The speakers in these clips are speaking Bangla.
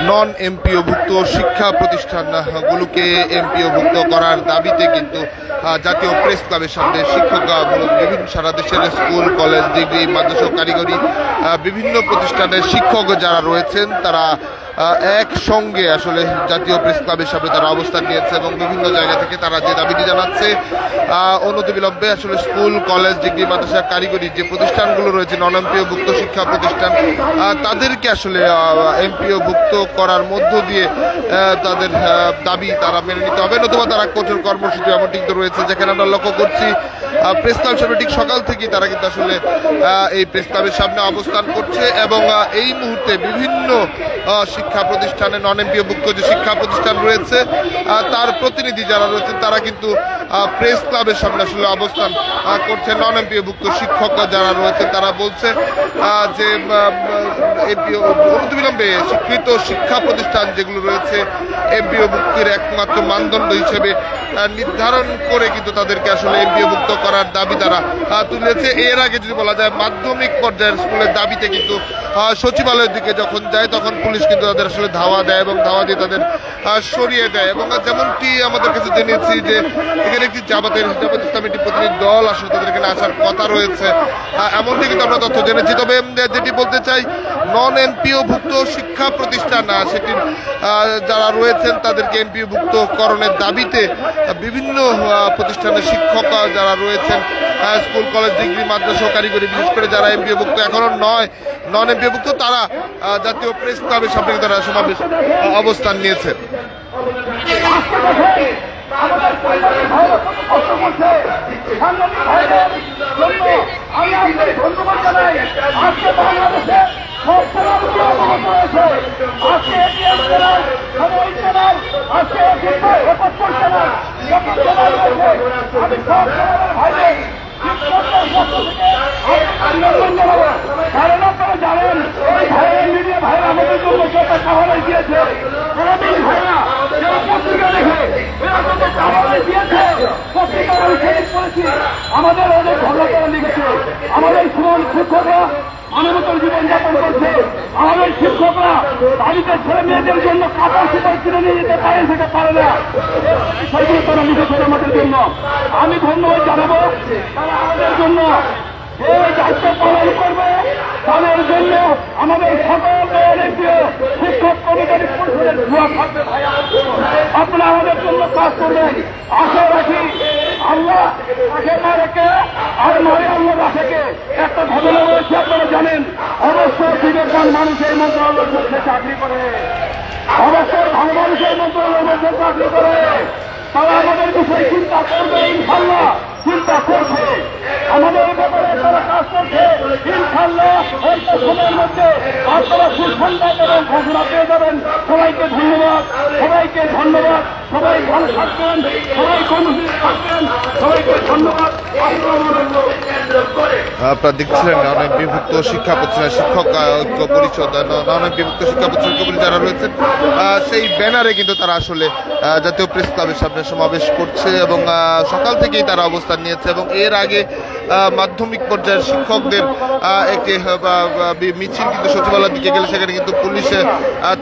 নন এমপিওভুক্ত শিক্ষা প্রতিষ্ঠানগুলোকে এমপিওভুক্ত করার দাবিতে কিন্তু জাতীয় প্রেস ক্লাবের সামনে শিক্ষক বিভিন্ন সারা দেশের স্কুল, কলেজ, ডিগ্রি, মাদ্রাসা, কারিগরি বিভিন্ন প্রতিষ্ঠানের শিক্ষক যারা রয়েছেন তারা একসঙ্গে আসলে জাতীয় প্রেস ক্লাবের সামনে তারা অবস্থান নিয়েছে এবং বিভিন্ন জায়গা থেকে তারা যে দাবিটি জানাচ্ছে অনতিবিলম্বে আসলে স্কুল, কলেজ, ডিগ্রি, মাদ্রাসা, কারিগরি যে প্রতিষ্ঠানগুলো রয়েছে নন এমপিওভুক্ত শিক্ষা প্রতিষ্ঠান তাদেরকে আসলে এমপিওভুক্ত করার মধ্য দিয়ে তাদের দাবি তারা মেনে নিতে হবে, নতুবা তারা কঠোর কর্মসূচি এমনটি কিন্তু রয়েছে। যেখানে আমরা লক্ষ্য করছি প্রেস ক্লাব সামনে ঠিক সকাল থেকেই তারা কিন্তু আসলে এই প্রেস ক্লাবের সামনে অবস্থান করছে এবং এই মুহূর্তে বিভিন্ন শিক্ষা প্রতিষ্ঠানে নন এমপিওভুক্ত যে শিক্ষা প্রতিষ্ঠান রয়েছে তার প্রতিনিধি যারা রয়েছেন তারা কিন্তু প্রেস ক্লাবের সামনে আসলে অবস্থান করছে। নন এমপিওভুক্ত শিক্ষক যারা রয়েছে তারা বলছে যে অনতিবিলম্বে স্বীকৃত শিক্ষা প্রতিষ্ঠান যেগুলো রয়েছে এমপিওভুক্তির একমাত্র মানদণ্ড হিসেবে নির্ধারণ করে কিন্তু তাদেরকে আসলে এমপিওভুক্ত করার দাবি তারা তুলেছে। এর আগে যদি বলা যায় মাধ্যমিক পর্যায়ের স্কুলের দাবিতে কিন্তু সচিবালয়ের দিকে যখন যায় তখন পুলিশ কিন্তু তাদের আসলে ধাওয়া দেয় এবং ধাওয়া দিয়ে তাদের সরিয়ে দেয় এবং যেমনটি আমাদের কাছে জেনেছি যে এখানে একটি জামাত ইসলামী একটি প্রতিনিধি দল আসলে তাদের এখানে আসার কথা রয়েছে, এমনটি কিন্তু আমরা তথ্য জেনেছি। তবে যেটি বলতে চাই নন এমপিওভুক্ত শিক্ষা প্রতিষ্ঠান সেটির যারা রয়েছেন তাদেরকে এমপিওভুক্তকরণের দাবিতে বিভিন্ন প্রতিষ্ঠানের শিক্ষক যারা রয়েছেন স্কুল, কলেজ, ডিগ্রি, মাদ্রাসা, কারিগরি বিশেষ করে যারা এমপিওভুক্ত এখনো নন এমপিওভুক্ত তারা জাতীয় প্রেস ক্লাবের সামনে তারা সমাবেশ অবস্থান নিয়েছে। জানেন মিডিয়া ভাইরা আমাদের জন্য খাবার দিয়েছে, ভাইরা পত্রিকা দেখে খাবার দিয়েছে, পত্রিকা করেছি আমাদের অনেক ভালো করে লিখেছে। আমাদের শিক্ষকরা মানবতার জীবনযাপন করছে, আমাদের শিক্ষকরা বাড়িতে ছেলে মেয়েদের জন্য কাপড় সুপার কিনে নিয়ে যেতে পারে, সেটা পারে না, সেগুলো তারা লিখেছে আমাদের জন্য। আমি ধন্যবাদ জানাবো তারা আমাদের জন্য এই দায়িত্ব পালন করবে, তাদের জন্য আমাদের সকল শিক্ষক কমিটির পরিষদের দোয়া থাকবে। আপনারা আমাদের জন্য কাজ করবেন, আশা রাখি আল্লাহ তাকে না রেখে আর নয় আল্লাহ রাখে। একটা ঘটনা রয়েছে আপনারা জানেন, অবশ্যই বিবেকবান মানুষ এই মন্ত্রণালয়ের মধ্যে চাকরি করে, অবশ্যই ভালো মানুষের মন্ত্রণালয়ের মধ্যে চাকরি করে, তারা আমাদের বিষয়ে চিন্তা করবে, ইনশাল্লাহ চিন্তা করছে, আমাদের ব্যাপারে তারা কাজ করছে। ইনশাল্লাহ অল্প সময়ের মধ্যে আপনারা সুসংবাদ এবং ঘোষণা পেয়ে যাবেন। সবাইকে ধন্যবাদ, সবাইকে ধন্যবাদ, সবাই ভালো থাকবেন, সবাই কর্মসূচি থাকবেন, সবাইকে ধন্যবাদ। আপনারা দেখছিলেন নন এমপিভুক্ত শিক্ষা প্রতিষ্ঠানের শিক্ষক ঐক্য পরিষদ, নন এমপিভুক্ত শিক্ষা প্রতিষ্ঠান যারা রয়েছেন সেই ব্যানারে কিন্তু তারা আসলে জাতীয় প্রেস ক্লাবের সামনে সমাবেশ করছে এবং সকাল থেকেই তারা অবস্থান নিয়েছে এবং এর আগে মাধ্যমিক পর্যায়ের শিক্ষকদের একটি মিছিল কিন্তু সচিবালয়ের দিকে গেলে সেখানে কিন্তু পুলিশে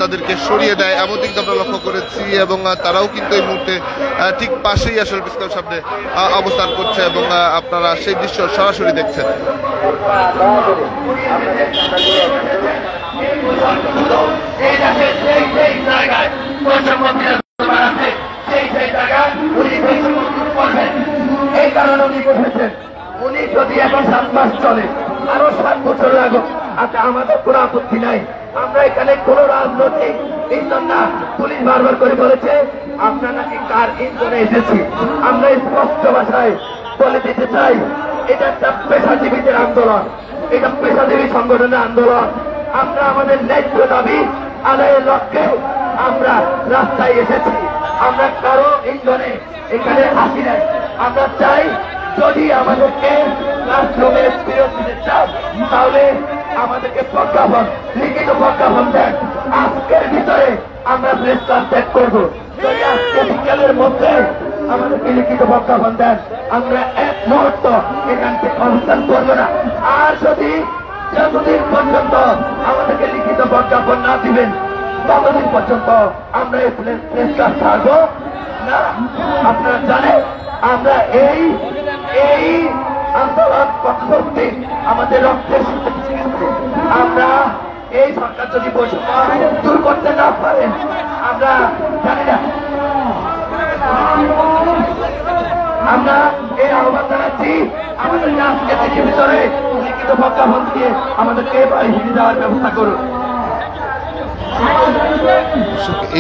তাদেরকে সরিয়ে দেয়, এমনটি কিন্তু আমরা লক্ষ্য করেছি এবং তারাও কিন্তু এই মুহূর্তে ঠিক পাশেই আসলে প্রেস ক্লাবের সামনে অবস্থান করছে এবং আপনারা সেই দৃশ্য সরাসরি দেখছেন। এই কারণে উনি বসেছেন, উনি যদি এখন 7 মাস চলে আরো 7 বছর লাগুক, আচ্ছা আমাদের কোনো আপত্তি নাই। আমরা এখানে কোন রাজনৈতিক ইন্ধন না। পুলিশ বারবার করে বলেছে আমরা নাকি কার ইন্ধনে এসেছি। আমরা স্পষ্ট ভাষায় বলে দিতে চাই, এটা একটা পেশাজীবীদের আন্দোলন, এটা পেশাজীবী সংগঠনের আন্দোলন। আমরা আমাদের ন্যায্য দাবি আদায়ের লক্ষ্যে আমরা রাস্তায় এসেছি, আমরা কারো ইন্ধনে এখানে আসি নাই। আমরা চাই যদি আমাদেরকে ক্লাসরুমের ফেরত দিতে চান তাহলে আমাদেরকে প্রজ্ঞাপন, লিখিত প্রজ্ঞাপন দেন। আজকের ভিতরে আমরা প্রেস ক্লাব ত্যাগ করবো। যদি আজকে বিকেলের মধ্যে আমাদেরকে লিখিত প্রজ্ঞাপন দেন, আমরা এক মুহূর্ত এখান থেকে অবস্থান করবো না। আর যদি যতদিন পর্যন্ত আমাদেরকে লিখিত প্রজ্ঞাপন না দিবেন ততদিন পর্যন্ত আমরা এই প্রেস ক্লাব ছাড়বো না। আপনারা জানেন আমরা এই আন্দোলন পক্ষে আমাদের রক্তের সাথে আমরা এই সরকার যদি বৈষম্য দূর করতে না পারেন আমরা জানি না। আমরা এই আহ্বান জানাচ্ছি আমাদের আজকে দেশের ভিতরে লিখিত প্রজ্ঞাপন দিয়ে আমাদেরকে বাড়ি ফিরে যাওয়ার ব্যবস্থা করুন।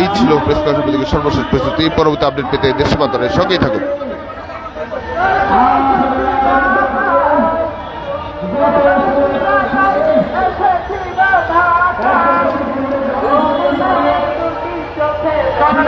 এই ছিল প্রেস ক্লাবের দিকে সর্বশেষ প্রস্তুতি। পরবর্তী আপডেট পেতে দেশ মাতারের সঙ্গেই থাকুন। আমি